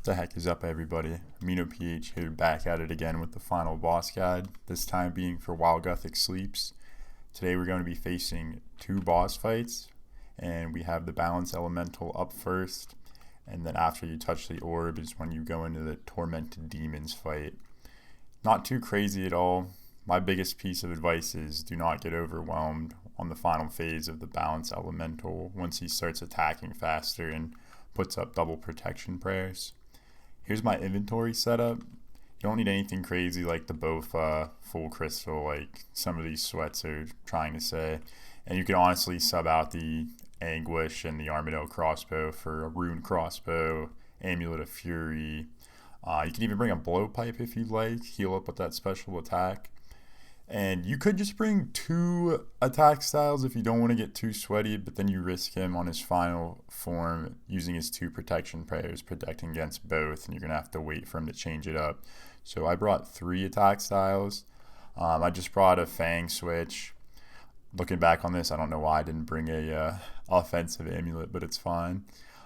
The heck is up, everybody? AminoPH here, back at it again with the final boss guide, this time being for while Guthix Sleeps. Today we're going to be facing two boss fights, and we have the Balance Elemental up first, and then after you touch the orb is when you go into the Tormented Demons fight. Not too crazy at all. My biggest piece of advice is do not get overwhelmed on the final phase of the Balance Elemental once he starts attacking faster and puts up double protection prayers. Here's my inventory setup. You don't need anything crazy like the Bofa full crystal like some of these sweats are trying to say. And you can honestly sub out the Anguish and the Armadillo crossbow for a rune crossbow, Amulet of Fury. You can even bring a blowpipe if you'd like, heal up with that special attack. And you could just bring two attack styles if you don't want to get too sweaty, but then you risk him on his final form using his two protection prayers, protecting against both, and you're going to have to wait for him to change it up. So I brought three attack styles. I just brought a Fang switch. Looking back on this, I don't know why I didn't bring a offensive amulet, but it's fine.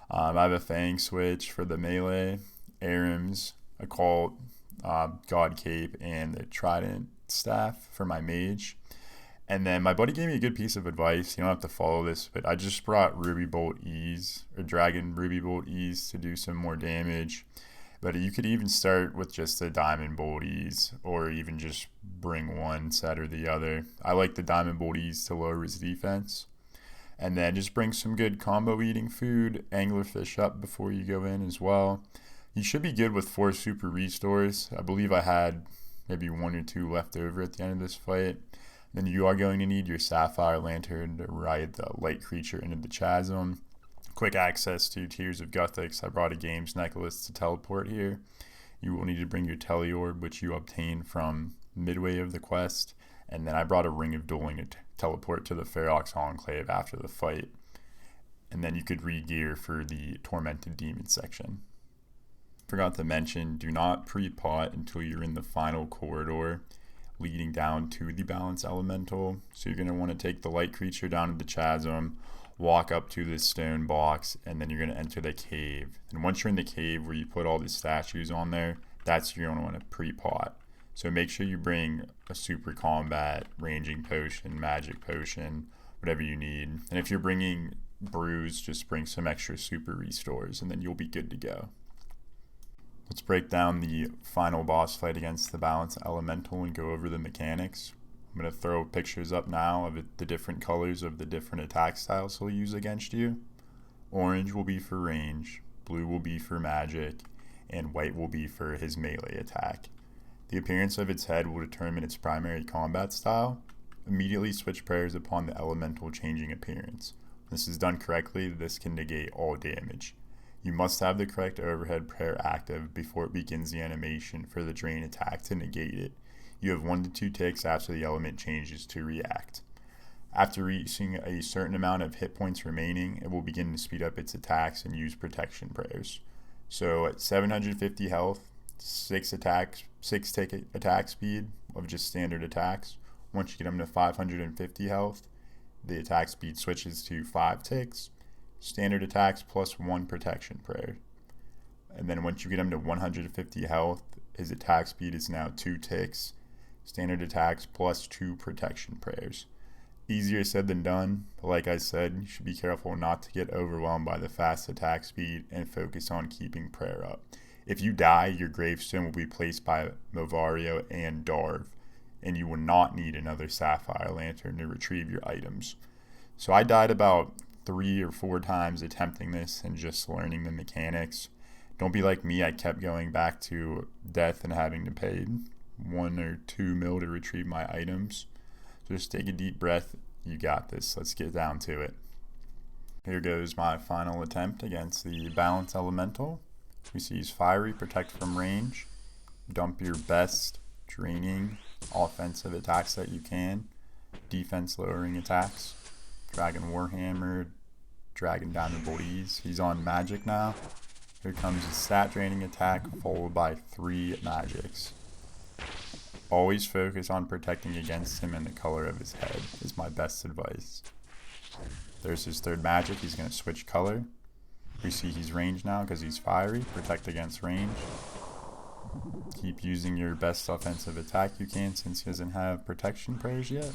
I have a Fang switch for the melee, Aram's, Occult, God Cape, and the Trident staff for my mage. And then my buddy gave me a good piece of advice. You don't have to follow this, but I just brought Ruby Bolt Ease or Dragon Ruby Bolt Ease to do some more damage. But you could even start with just the Diamond Bolt Ease, or even just bring one set or the other. I like the Diamond Bolt Ease to lower his defense. And then just bring some good combo eating food, anglerfish up before you go in as well. You should be good with 4 super restores. I believe I had maybe 1 or 2 left over at the end of this fight. Then you are going to need your Sapphire Lantern to ride the light creature into the chasm. Quick access to Tears of Guthix. I brought a Games Necklace to teleport here. You will need to bring your Teleorb, which you obtain from midway of the quest. And then I brought a Ring of Dueling to teleport to the Ferox Enclave after the fight. And then you could re-gear for the Tormented Demon section. Forgot to mention, do not pre-pot until you're in the final corridor leading down to the Balance Elemental. So you're going to want to take the light creature down to the chasm, walk up to this stone box, and then you're going to enter the cave. And once you're in the cave where you put all the statues on there, that's where you're going to want to pre-pot. So make sure you bring a super combat, ranging potion, magic potion, whatever you need. And if you're bringing brews, just bring some extra super restores and then you'll be good to go. Let's break down the final boss fight against the Balance Elemental and go over the mechanics. I'm going to throw pictures up now of the different colors of the different attack styles he'll use against you. Orange will be for range, blue will be for magic, and white will be for his melee attack. The appearance of its head will determine its primary combat style. Immediately switch prayers upon the elemental changing appearance. When this is done correctly, this can negate all damage. You must have the correct overhead prayer active before it begins the animation for the drain attack to negate it. You have 1 to 2 ticks after the element changes to react. After reaching a certain amount of hit points remaining, it will begin to speed up its attacks and use protection prayers. So at 750 health, 6 tick attack speed of just standard attacks. Once you get them to 550 health, the attack speed switches to 5 ticks. Standard attacks plus 1 protection prayer. And then once you get him to 150 health, his attack speed is now 2 ticks. Standard attacks plus 2 protection prayers. Easier said than done, but like I said, you should be careful not to get overwhelmed by the fast attack speed and focus on keeping prayer up. If you die, your gravestone will be placed by Movario and Darv, and you will not need another Sapphire Lantern to retrieve your items. So I died about 3 or 4 times attempting this and just learning the mechanics. Don't be like me, I kept going back to death and having to pay 1 or 2 mil to retrieve my items. So just take a deep breath, you got this, let's get down to it. Here goes my final attempt against the Balance Elemental. We see he's fiery, protect from range, dump your best draining offensive attacks that you can, defense lowering attacks, Dragon Warhammer, Dragon Diamond Bolt Ease. He's on magic now. Here comes his stat draining attack followed by 3 magics. Always focus on protecting against him and the color of his head is my best advice. There's his 3rd magic. He's going to switch color. We see he's ranged now because he's fiery. Protect against range. Keep using your best offensive attack you can since he doesn't have protection prayers yet.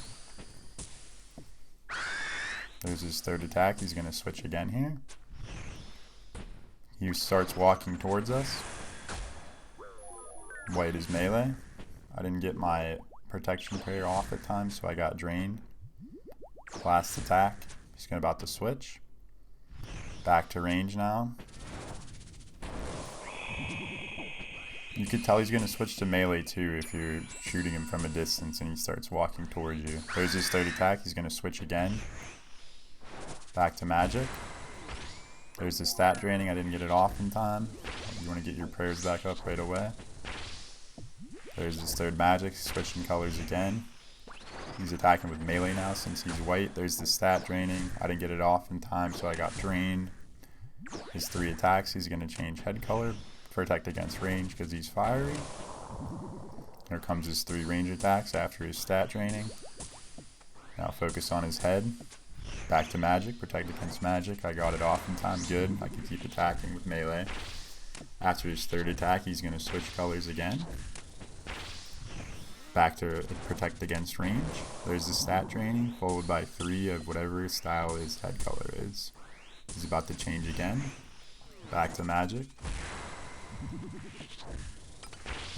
There's his third attack. He's going to switch again here. He starts walking towards us. White is melee. I didn't get my protection prayer off at times, so I got drained. Last attack. He's about to switch. Back to range now. You could tell he's going to switch to melee too if you're shooting him from a distance and he starts walking towards you. There's his third attack. He's going to switch again. Back to magic. There's the stat draining. I didn't get it off in time. You want to get your prayers back up right away. There's his third magic. Switching colors again. He's attacking with melee now since he's white. There's the stat draining. I didn't get it off in time, so I got drained. His three attacks. He's going to change head color. Protect against range because he's fiery. Here comes his three range attacks after his stat draining. Now focus on his head. Back to magic. Protect against magic. I got it off in time. Good. I can keep attacking with melee. After his third attack, he's going to switch colors again. Back to protect against range. There's the stat draining, followed by 3 of whatever his style his head color is. He's about to change again. Back to magic.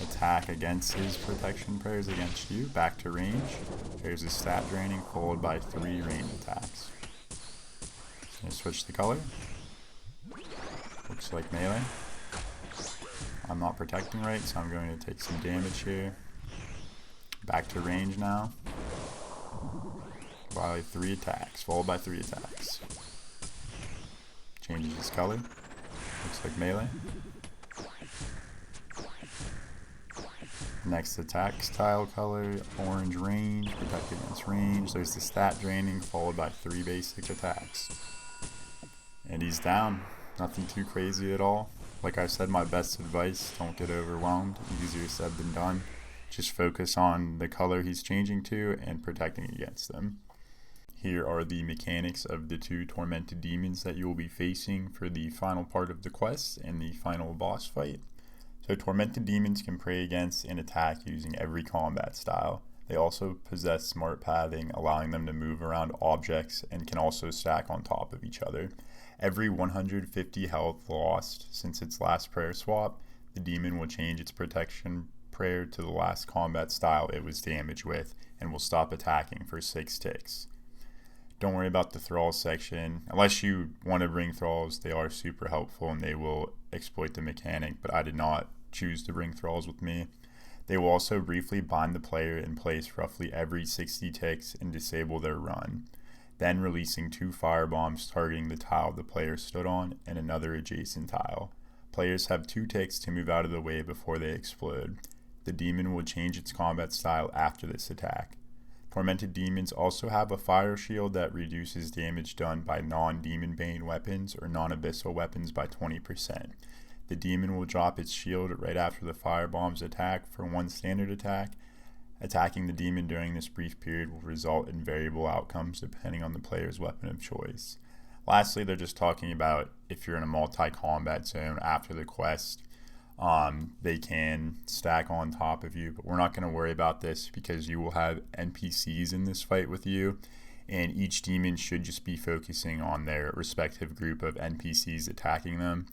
Attack against his protection prayers against you. Back to range. Here's his stat draining, followed by 3 range attacks. Gonna switch the color. Looks like melee. I'm not protecting right, so I'm going to take some damage here. Back to range now. By 3 attacks, followed by 3 attacks. Changes his color. Looks like melee. Next attack style color, orange range, protect against range. There's the stat draining, followed by 3 basic attacks. And he's down. Nothing too crazy at all. Like I said, my best advice, don't get overwhelmed. Easier said than done. Just focus on the color he's changing to and protecting against them. Here are the mechanics of the 2 tormented demons that you will be facing for the final part of the quest and the final boss fight. So tormented demons can pray against and attack using every combat style. They also possess smart pathing, allowing them to move around objects and can also stack on top of each other. Every 150 health lost since its last prayer swap, the demon will change its protection prayer to the last combat style it was damaged with and will stop attacking for 6 ticks. Don't worry about the thralls section. Unless you want to bring thralls, they are super helpful and they will exploit the mechanic, but I did not choose to bring thralls with me. They will also briefly bind the player in place roughly every 60 ticks and disable their run, then releasing 2 firebombs targeting the tile the player stood on and another adjacent tile. Players have 2 ticks to move out of the way before they explode. The demon will change its combat style after this attack. Tormented demons also have a fire shield that reduces damage done by non-demon bane weapons or non-abyssal weapons by 20%. The demon will drop its shield right after the firebomb's attack for 1 standard attack. Attacking the demon during this brief period will result in variable outcomes depending on the player's weapon of choice. Lastly, they're just talking about if you're in a multi-combat zone after the quest, they can stack on top of you, but we're not going to worry about this because you will have NPCs in this fight with you, and each demon should just be focusing on their respective group of NPCs attacking them,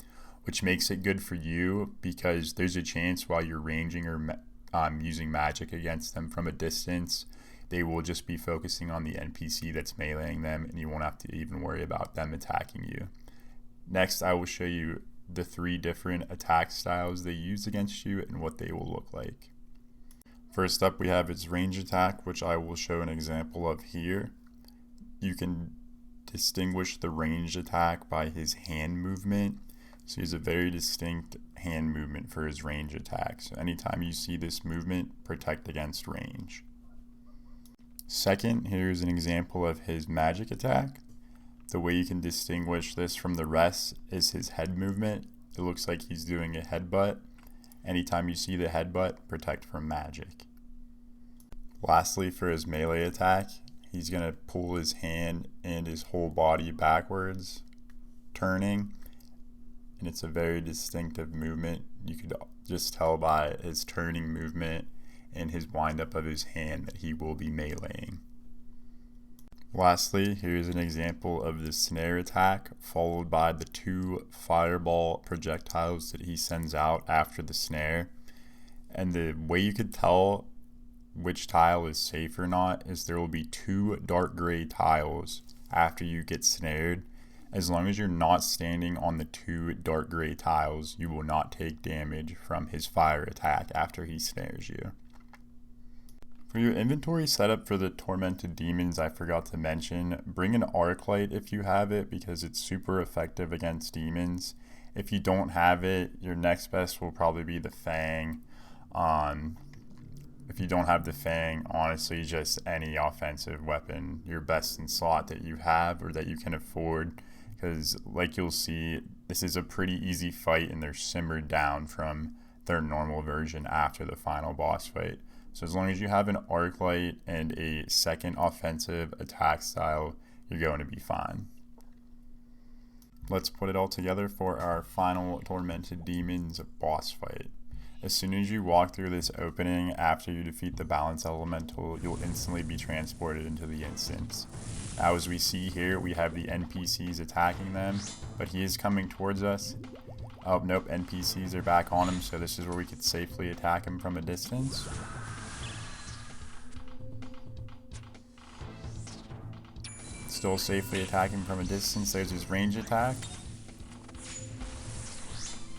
which makes it good for you because there's a chance while you're ranging or using magic against them from a distance, they will just be focusing on the NPC that's meleeing them, and you won't have to even worry about them attacking you. Next, I will show you the 3 different attack styles they use against you and what they will look like. First up, we have its range attack, which I will show an example of here. You can distinguish the range attack by his hand movement. So he has a very distinct hand movement for his range attack. So anytime you see this movement, protect against range. Second, here's an example of his magic attack. The way you can distinguish this from the rest is his head movement. It looks like he's doing a headbutt. Anytime you see the headbutt, protect from magic. Lastly, for his melee attack, he's going to pull his hand and his whole body backwards, turning, and it's a very distinctive movement. You could just tell by his turning movement and his windup of his hand that he will be meleeing. Lastly, here's an example of the snare attack, followed by the 2 fireball projectiles that he sends out after the snare. And the way you could tell which tile is safe or not is there will be 2 dark gray tiles after you get snared. As long as you're not standing on the 2 dark gray tiles, you will not take damage from his fire attack after he snares you. For your inventory setup for the Tormented Demons, I forgot to mention, bring an arc light if you have it, because it's super effective against demons. If you don't have it, your next best will probably be the Fang. If you don't have the Fang, honestly, just any offensive weapon, your best in slot that you have or that you can afford, because like you'll see, this is a pretty easy fight and they're simmered down from their normal version after the final boss fight. So as long as you have an arc light and a second offensive attack style, you're going to be fine. Let's put it all together for our final Tormented Demons boss fight. As soon as you walk through this opening after you defeat the Balance Elemental, you'll instantly be transported into the instance. Now as we see here, we have the NPCs attacking them, but he is coming towards us. Oh nope, NPCs are back on him, so this is where we could safely attack him from a distance. Still safely attacking from a distance. There's his range attack.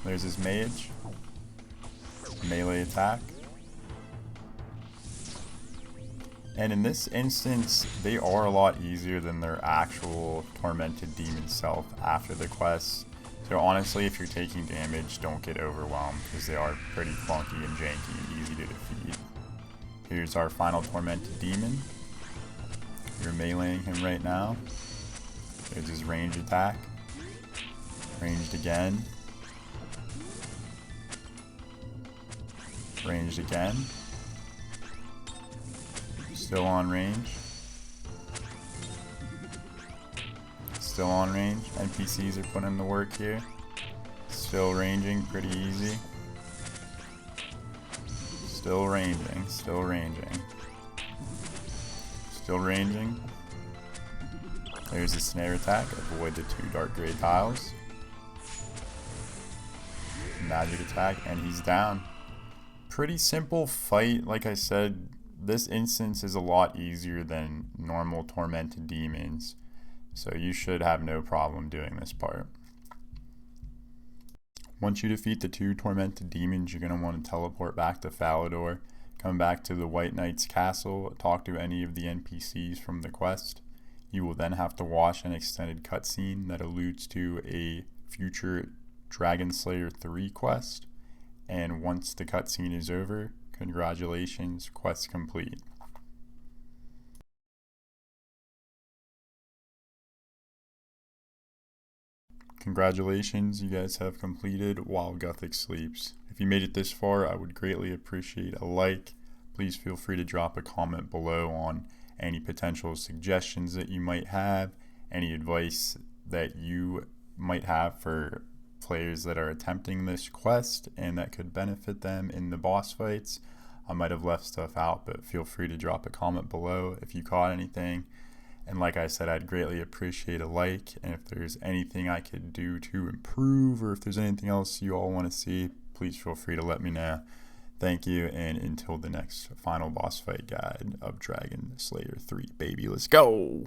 There's his mage. Melee attack. And in this instance, they are a lot easier than their actual Tormented Demon self after the quest. So honestly, if you're taking damage, don't get overwhelmed, because they are pretty clunky and janky and easy to defeat. Here's our final Tormented Demon. You're meleeing him right now. There's his range attack. Ranged again. Ranged again. Still on range. Still on range. NPCs are putting in the work here. Still ranging, pretty easy. Still ranging, still ranging. Still ranging. There's a snare attack. Avoid the 2 dark gray tiles. Magic attack, and he's down. Pretty simple fight. Like I said, this instance is a lot easier than normal Tormented Demons, so you should have no problem doing this part. Once you defeat the 2 Tormented Demons, you're going to want to teleport back to Falador. Come back to the White Knight's castle, talk to any of the NPCs from the quest. You will then have to watch an extended cutscene that alludes to a future Dragon Slayer 3 quest. And once the cutscene is over, congratulations, quest complete. Congratulations, you guys have completed While Guthix Sleeps. If you made it this far, I would greatly appreciate a like. Please feel free to drop a comment below on any potential suggestions that you might have, any advice that you might have for players that are attempting this quest and that could benefit them in the boss fights. I might have left stuff out, but feel free to drop a comment below if you caught anything. And like I said, I'd greatly appreciate a like, and if there's anything I could do to improve, or if there's anything else you all want to see, please feel free to let me know. Thank you, and until the next final boss fight guide of Dragon Slayer 3, baby, let's go!